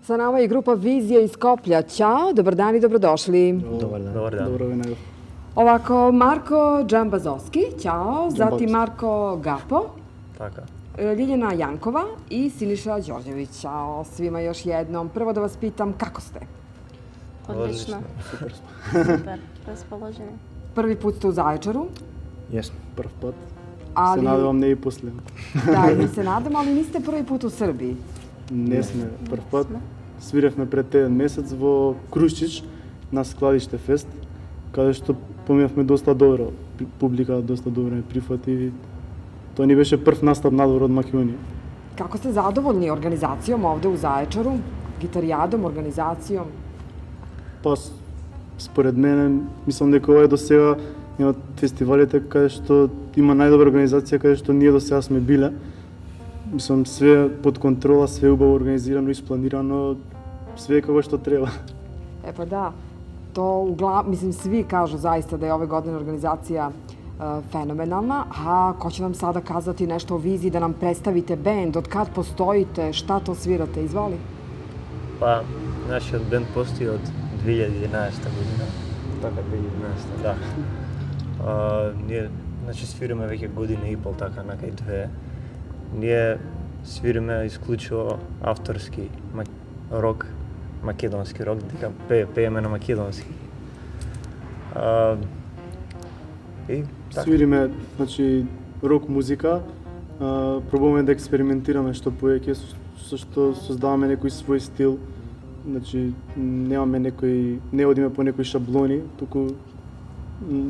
Sa nama je grupa Vizija iz Skoplja. Ćao, dobar dan i dobrodošli. Dobar dan. Dobro veneo. Ovako, Marko Džambazovski, ćao, zatim Marko Gapo, Така. Ljiljana Jankova i Siniša Đorđević. Ćao svima još jednom. Prvo da vas pitam, kako ste? Отлично. Супер. Разположени. Prvi put ste u Zaječaru, Jesmo, prv put. ali... Se nadam не и последен. Da, mi se nadam, ali niste prvi put u Srbiji. Не сме прв пат. Свиревме пред еден месец во Крушчич на Складиште фест, каде што поминавме доста добро. Публика доста добро не прифати. Тоа ни беше прв настап надвор од Македонија. Kako ste zadovoljni organizacijom ovde u Zaječaru? Gitarijadom, organizacijom? Па според мене, мислам дека ова е до сега една од фестивалите каде што има најдобра организација, каде што ние до сега сме биле. Мислам, све под контрола, све убаво организирано, isпланирано, све е како што треба. E pa da, to mislim svi kažu zaista da je ove godine organizacija fenomenalna, a ko će nam sada kazati nešto o viziji, da nam predstavite bend, od kad postojite, šta to svirate, izvoli? Па, нашиот бенд постои од 2011 година. Така, 2011, да. Ние, значи, свириме веќе година и пол, така, на кај две. Ние свириме исклучиво авторски рок, македонски рок, дека пееме на македонски. И така. Свириме, значи, рок музика, пробуваме да експериментираме што повеќе, со што создаваме некој свој стил. Значи, немаме не одиме по некои шаблони, туку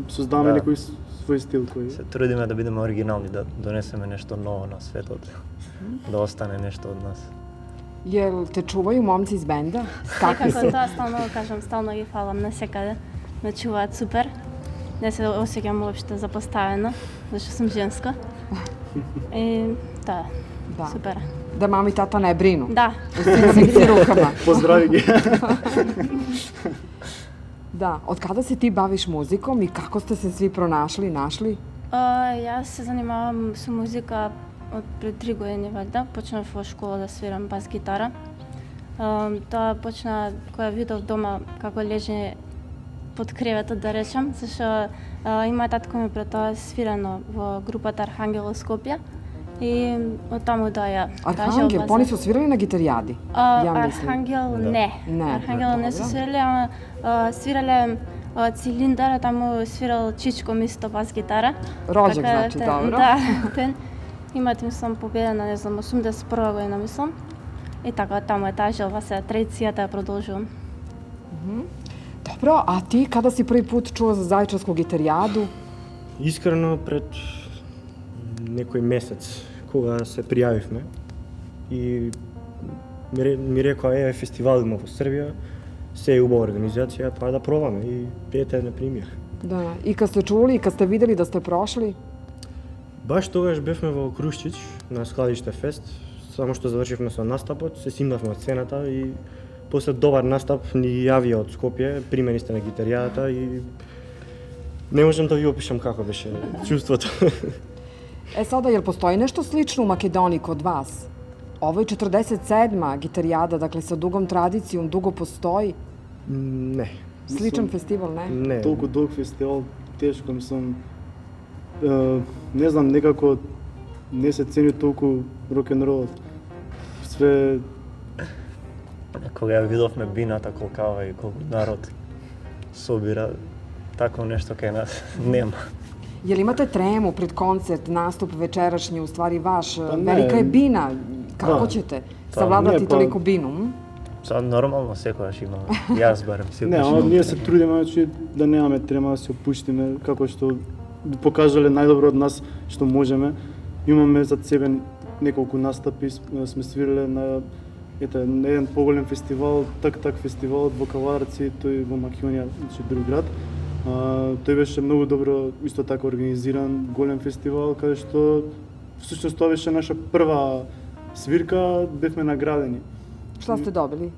создаваме некој свој стил кој... Се трудиме да бидеме оригинални, да донесеме нешто ново на светот, да остане нешто од нас. Jel te čuvaju momci iz benda? Kakvi Некако su? тоа стално го кажам, стално ги фалам насекаде. Ме чуваат супер. Не се осеќам уопште запоставено, зашто сум женска. И тоа, Da. супер. Da mama i tata ne brinu. Да, U svim rukama. Поздрави ги! Da, od kada se ti baviš muzikom i kako ste se svi pronašli, našli? Јас се занимавам со музика од пред 3 години вајда. Почнав во школа да свирам бас гитара. Тоа почна кога видов дома како лежи под креветот, да речам, зашто има татко ми пред тоа свирано во групата Архангел од Скопје и од таму доаѓа таа Arhangel, желба pa oni за- su svirali na gitarijadi. Ja mislim. Архангел Да. не. Не. Архангел не се Добро. свирале, ама свирале Цилиндар, а таму свирал Чичко мисто бас гитара. Rođak Така, znači, тен, dobro. Да, тен. Имат мислам победена, не знам, 81 година мислам. И така, таму е таа желба, се традицијата ја продолжувам. Dobro, a ti kada si prvi put čuo za Zaječarsku gitarijadu? Искрено пред некој месец, кога се пријавивме и ми рекоа, фестивал има во Србија, се е убава организација, па да пробаме и пријателј не примија. Da, i kad ste čuli i kad ste videli da ste prošli? Баш тогаш бевме во Крушчич на Складиште фест, само што завршивме со настапот, се симнавме од сцената и после добар настап ни јавија од Скопје, примени сте на гитаријата и не можам да ви опишам како беше чувството. E sada, jel postoji nešto slično u Makedoniji kod vas? Ovo je 47. gitarijada, dakle sa dugom tradicijom, dugo postoji. Не, Sličan festival, ne? не. Толку долг фестивал, тешко, мислам, не знам, некако не се цени толку рок-н-ролот. Све, Кога ја видовме бината колкава и колку народ собира, тако нешто кај нас нема. Jel imate tremu pred koncert, nastup večerašnji, u stvari vaš? Pa ne. Velika je bina. Kako Da. ćete Ne, savladati pa- toliku binu? м? Сад нормално секогаш има. Јас барем не, секогаш ама имам ние се трема. трудиме, значи, да немаме трема, да се опуштиме, како што би покажале најдобро од нас што можеме. Имаме зад себе неколку настапи, сме свириле на на еден поголем фестивал, так фестивал во Каварци, тој во Македонија, значи друг град. Тој беше многу добро, исто така организиран, голем фестивал, каде што всушност тоа беше наша прва свирка, бевме наградени. Šta ste dobili?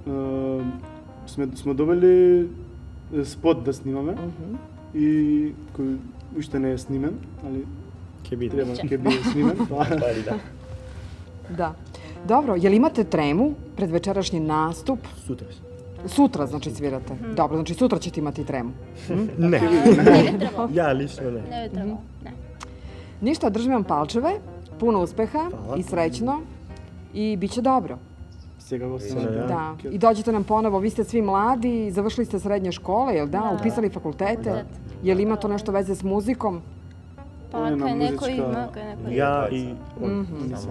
Сме добили спот да снимаме и кој уште не е снимен, али Ќе биде. треба ќе биде снимен. Пари, да. Da. Dobro, jel imate tremu pred večerašnji nastup? Сутра се. Sutra, znači, svirate. Dobro, znači sutra ćete imati tremu. Не. Не би требало. Ја лично не. Не би требало. Не. Ništa, držim vam palčeve, puno uspeha Hvala. i srećno i bit će dobro. Секако се Да. Da. I dođite nam ponovo, vi ste svi mladi, završili ste srednje škole, jel da? Da. Upisali fakultete? Fakultet. Jel ima to nešto veze s muzikom? Па Една кај некој музичка- има, кај некој. Ја и он.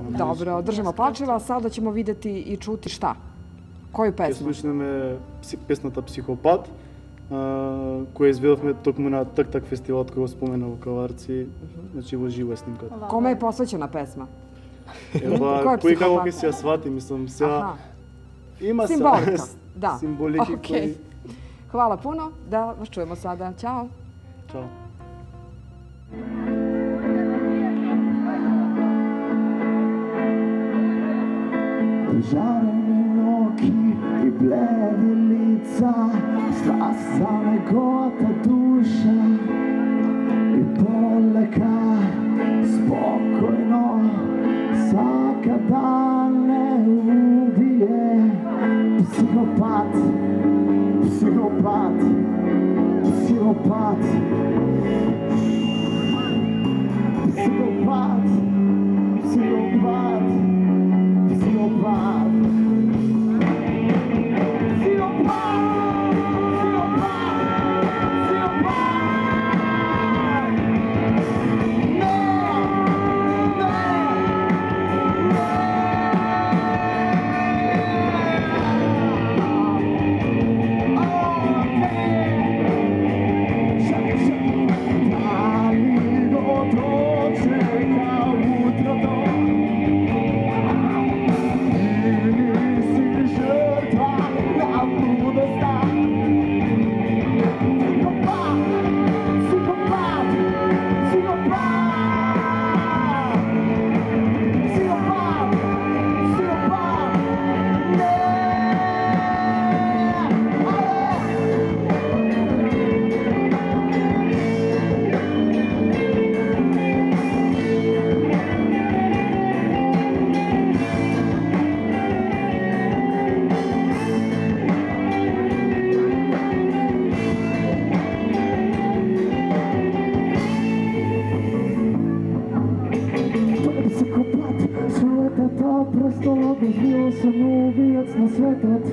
Dobro, držimo palčeva, a sada ćemo videti i čuti šta? Koju Ќе pesmu? слушнеме песната Психопат, која изведовме токму на Так фестивалот кој го спомена во Каварци, значи во живо е снимката. Ова, Kome je posvećena pesma? Ko je Кој како психопат? ќе се ја свати, мислам, сега Aha, има simbolika, da. символики Okej. кои... Hvala puno, da vas čujemo sada. Ćao. Чао. Жарени ноги и бледи лица, страстта неговата душа и полека, спокойно, сака да не убие. Психопат, психопат, психопат, психопат, психопат. Psychopath. Својата просто обезбил съм убиец на светот.